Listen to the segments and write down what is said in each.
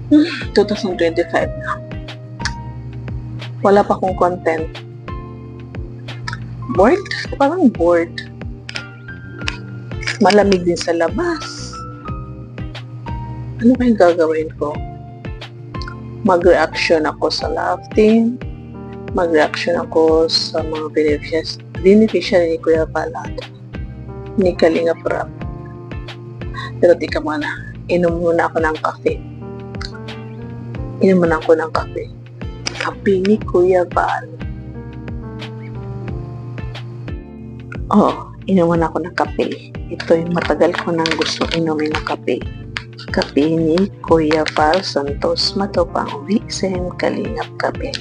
2025 na. Wala pa akong content. Bored? Parang bored. Malamig din sa labas. Ano kayong gagawin ko? Mag-reaction ako sa love team. Mag-reaction ako sa mga beneficiary ni Kuya Palad. Ni Kalinga Prab. Pero tika muna. Inom muna ako ng kape. Inom muna ako ng kape. Kape ni Kuya Val. Inom muna ako ng kape. Ito yung matagal ko nang gusto inumin ng kape. Kape ni Kuya Val Santos Matubang, Vincent Kalingap Kape.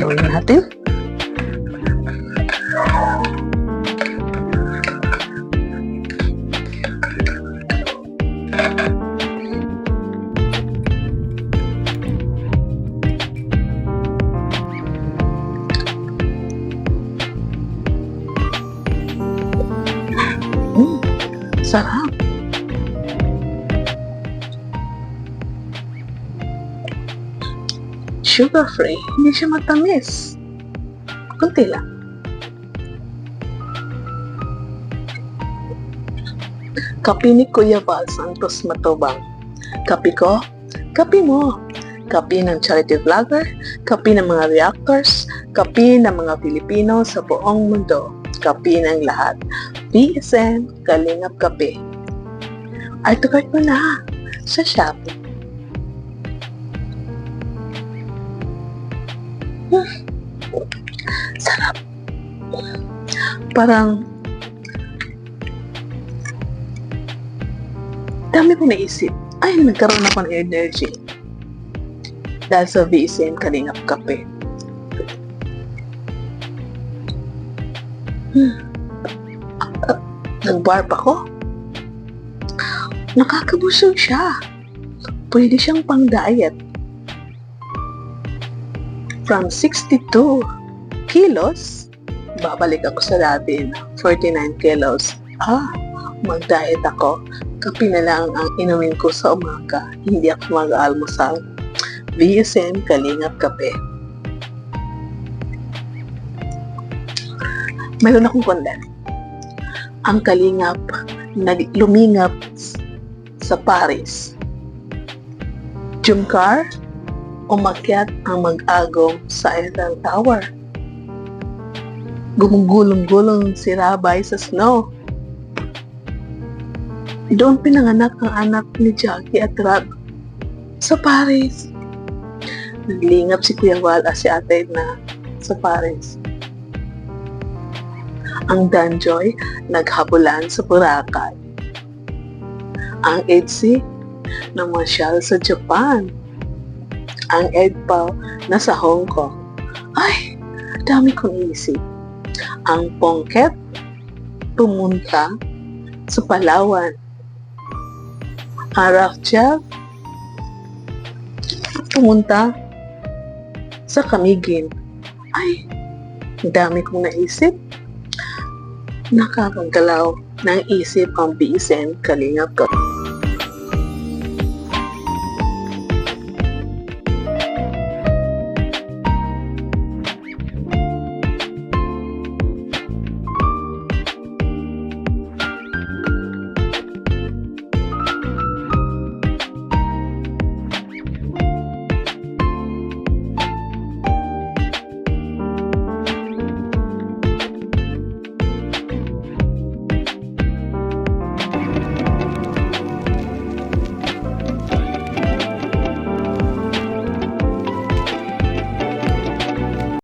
Gawin natin. Sarap. Sugar-free, hindi siya matamis. Kunti lang. Kape ni Kuya Val Santos Matubang. Kape ko, kape mo. Kape ng charity vlogger, kape ng mga reactors, kape ng mga Pilipino sa buong mundo. Kape ng lahat. PSN Kalingap Kape. Artocard mo na sa Shopee. Sarap. Parang dami kong naisip. Ay, nagkaroon ako ng energy. Dahil sa VSM Kalingap Kape. Nag-barb ako. Nakakabusog siya. Pwede siyang pang-diet. From 62 kilos, babalik ako sa dati na 49 kilos. Mag-diet ako. Kape na lang ang inumin ko sa umaga. Hindi ako mag-almusal. VSM Kalingap Kape. Mayroon akong content. Ang Kalingap lumingap sa Paris. Jumcar, umakyat ang mag-agong sa Eiffel Tower. Gumugulong-gulong si Rabay sa snow. Doon pinanganak ang anak ni Jackie at Rab sa Paris. Naglingap si Kuya Val at si Ate na sa Paris. Ang Danjoy naghabulan sa Boracay. Ang Edsi namasyal sa Japan. Ang Edpao nasa Hong Kong. Ay, dami kong isip. Ang Pongket pumunta sa Palawan. Ang Rachel pumunta sa Camiguin. Ay, dami kong naisip. Nakakagalaw ng isip ang BSN Kalingap Kape.